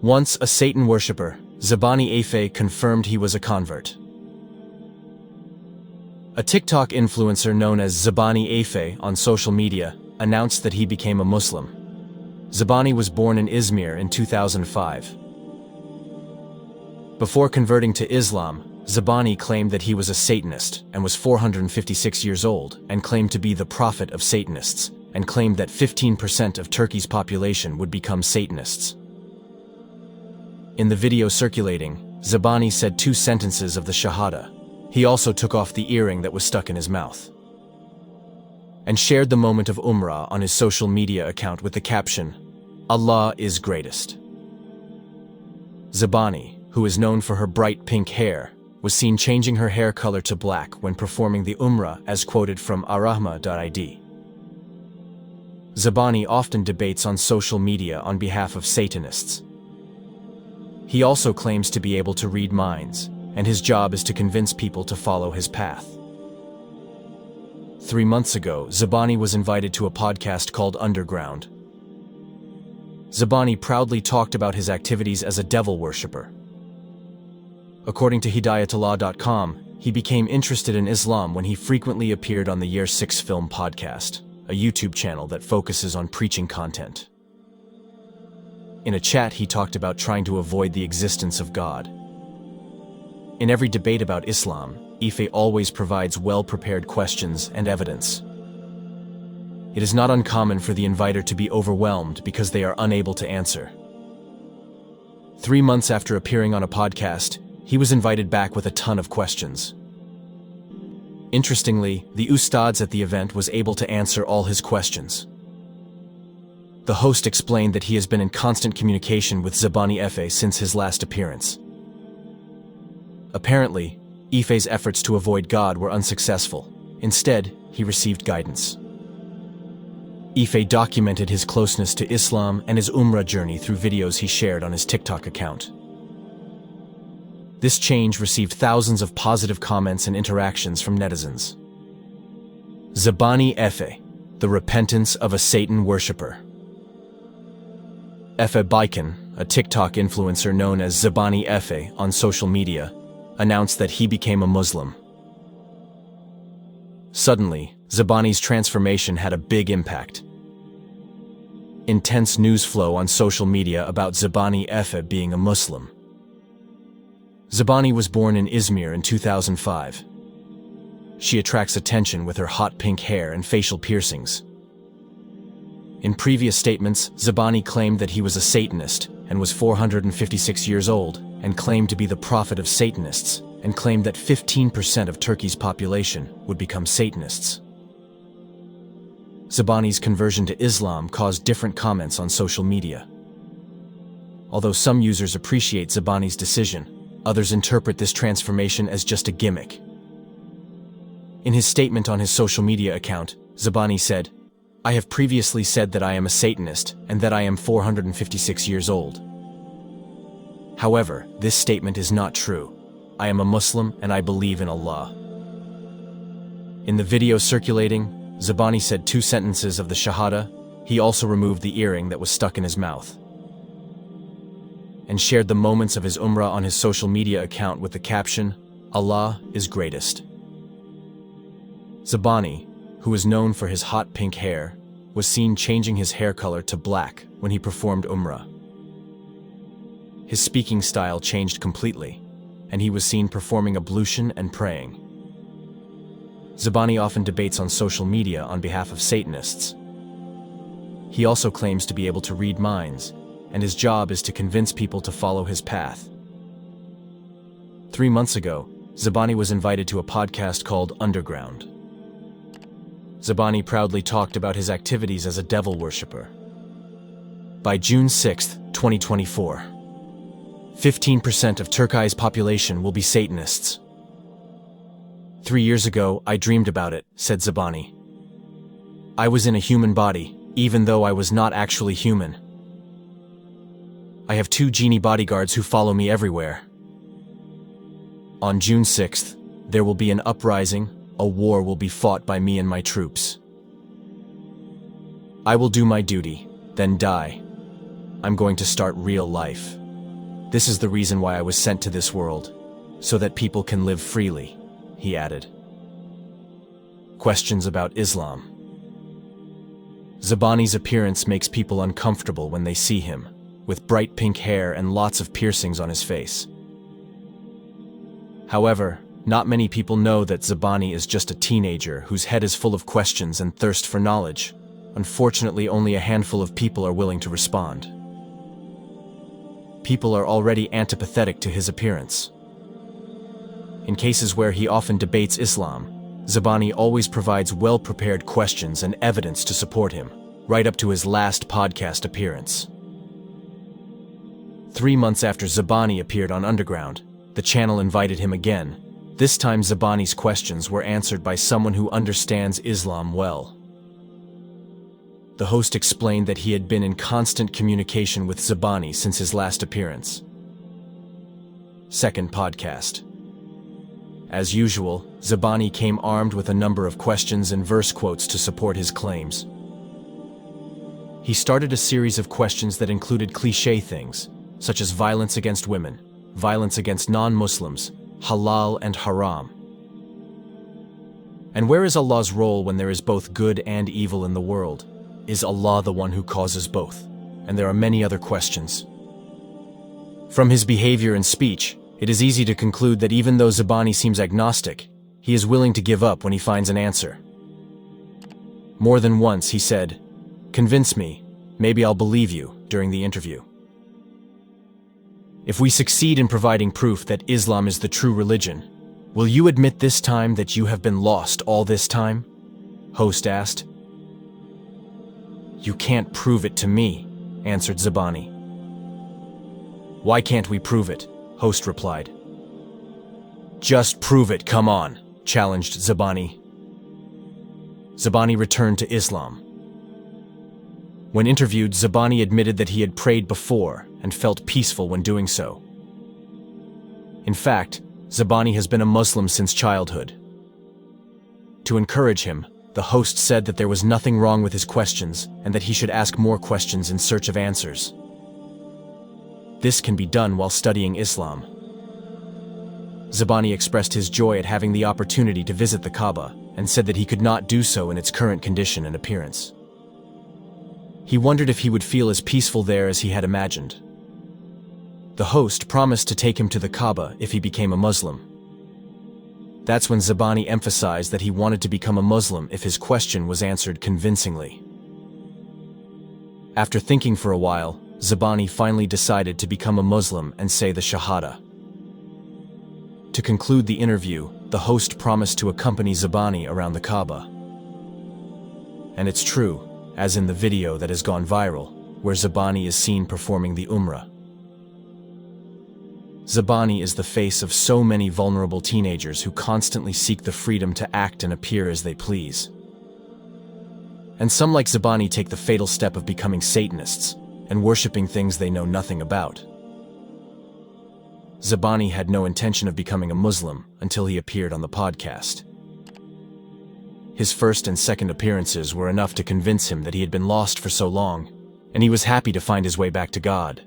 Once a Satan worshipper, Zebani Efe confirmed he was a convert. A TikTok influencer known as Zebani Efe on social media announced that he became a Muslim. Zebani was born in Izmir in 2005. Before converting to Islam, Zebani claimed that he was a Satanist and was 456 years old and claimed to be the prophet of Satanists and claimed that 15% of Turkey's population would become Satanists. In the video circulating, Zebani said 2 sentences of the Shahada. He also took off the earring that was stuck in his mouth and shared the moment of Umrah on his social media account with the caption, "Allah is greatest." Zebani, who is known for her bright pink hair, was seen changing her hair color to black when performing the Umrah, as quoted from arahma.id. Zebani often debates on social media on behalf of Satanists. He also claims to be able to read minds, and his job is to convince people to follow his path. 3 months ago, Zebani was invited to a podcast called Underground. Zebani proudly talked about his activities as a devil worshipper. According to Hidayatullah.com, he became interested in Islam when he frequently appeared on the Year 6 Film Podcast, a YouTube channel that focuses on preaching content. In a chat, he talked about trying to avoid the existence of God. In every debate about Islam, Efe always provides well-prepared questions and evidence. It is not uncommon for the inviter to be overwhelmed because they are unable to answer. 3 months after appearing on a podcast, he was invited back with a ton of questions. Interestingly, the ustads at the event was able to answer all his questions. The host explained that he has been in constant communication with Zebani Efe since his last appearance. Apparently, Efe's efforts to avoid God were unsuccessful. Instead, he received guidance. Efe documented his closeness to Islam and his Umrah journey through videos he shared on his TikTok account. This change received thousands of positive comments and interactions from netizens. Zebani Efe, the repentance of a Satan worshipper. Efe Baikan, a TikTok influencer known as Zebani Efe on social media, announced that he became a Muslim. Suddenly, Zebani's transformation had a big impact. Intense news flow on social media about Zebani Efe being a Muslim. Zebani was born in Izmir in 2005. She attracts attention with her hot pink hair and facial piercings. In previous statements, Zebani claimed that he was a Satanist and was 456 years old and claimed to be the prophet of Satanists and claimed that 15% of Turkey's population would become Satanists. Zebani's conversion to Islam caused different comments on social media. Although some users appreciate Zebani's decision, others interpret this transformation as just a gimmick. In his statement on his social media account, Zebani said, "I have previously said that I am a Satanist and that I am 456 years old. However, this statement is not true. I am a Muslim and I believe in Allah." In the video circulating, Zebani said 2 sentences of the Shahada. He also removed the earring that was stuck in his mouth and shared the moments of his Umrah on his social media account with the caption, "Allah is greatest." Zebani, who is known for his hot pink hair, was seen changing his hair color to black when he performed Umrah. His speaking style changed completely, and he was seen performing ablution and praying. Zebani often debates on social media on behalf of Satanists. He also claims to be able to read minds, and his job is to convince people to follow his path. 3 months ago, Zebani was invited to a podcast called Underground. Zebani proudly talked about his activities as a devil worshipper. By June 6, 2024, 15% of Turkey's population will be Satanists. 3 years ago, I dreamed about it, said Zebani. I was in a human body, even though I was not actually human. I have 2 genie bodyguards who follow me everywhere. On June 6th, there will be an uprising, a war will be fought by me and my troops. I will do my duty, then die. I'm going to start real life. "This is the reason why I was sent to this world, so that people can live freely," he added. Questions about Islam. Zebani's appearance makes people uncomfortable when they see him, with bright pink hair and lots of piercings on his face. However, not many people know that Zebani is just a teenager whose head is full of questions and thirst for knowledge. Unfortunately, only a handful of people are willing to respond. People are already antipathetic to his appearance. In cases where he often debates Islam, Zebani always provides well-prepared questions and evidence to support him, right up to his last podcast appearance. 3 months after Zebani appeared on Underground, the channel invited him again. This time Zebani's questions were answered by someone who understands Islam well. The host explained that he had been in constant communication with Zebani since his last appearance. Second podcast. As usual, Zebani came armed with a number of questions and verse quotes to support his claims. He started a series of questions that included cliché things, such as violence against women, violence against non-Muslims, halal and haram. And where is Allah's role when there is both good and evil in the world? Is Allah the one who causes both? And there are many other questions. From his behavior and speech, it is easy to conclude that even though Zebani seems agnostic, he is willing to give up when he finds an answer. More than once he said, "Convince me, maybe I'll believe you," during the interview. "If we succeed in providing proof that Islam is the true religion, will you admit this time that you have been lost all this time?" Host asked. "You can't prove it to me," answered Zebani. "Why can't we prove it?" Host replied. "Just prove it, come on," challenged Zebani. Zebani returned to Islam. When interviewed, Zebani admitted that he had prayed before and felt peaceful when doing so. In fact, Zebani has been a Muslim since childhood. To encourage him, the host said that there was nothing wrong with his questions and that he should ask more questions in search of answers. This can be done while studying Islam. Zebani expressed his joy at having the opportunity to visit the Kaaba and said that he could not do so in its current condition and appearance. He wondered if he would feel as peaceful there as he had imagined. The host promised to take him to the Kaaba if he became a Muslim. That's when Zebani emphasized that he wanted to become a Muslim if his question was answered convincingly. After thinking for a while, Zebani finally decided to become a Muslim and say the Shahada. To conclude the interview, the host promised to accompany Zebani around the Kaaba. And it's true, as in the video that has gone viral, where Zebani is seen performing the Umrah. Zebani is the face of so many vulnerable teenagers who constantly seek the freedom to act and appear as they please. And some like Zebani take the fatal step of becoming Satanists and worshipping things they know nothing about. Zebani had no intention of becoming a Muslim until he appeared on the podcast. His first and second appearances were enough to convince him that he had been lost for so long, and he was happy to find his way back to God.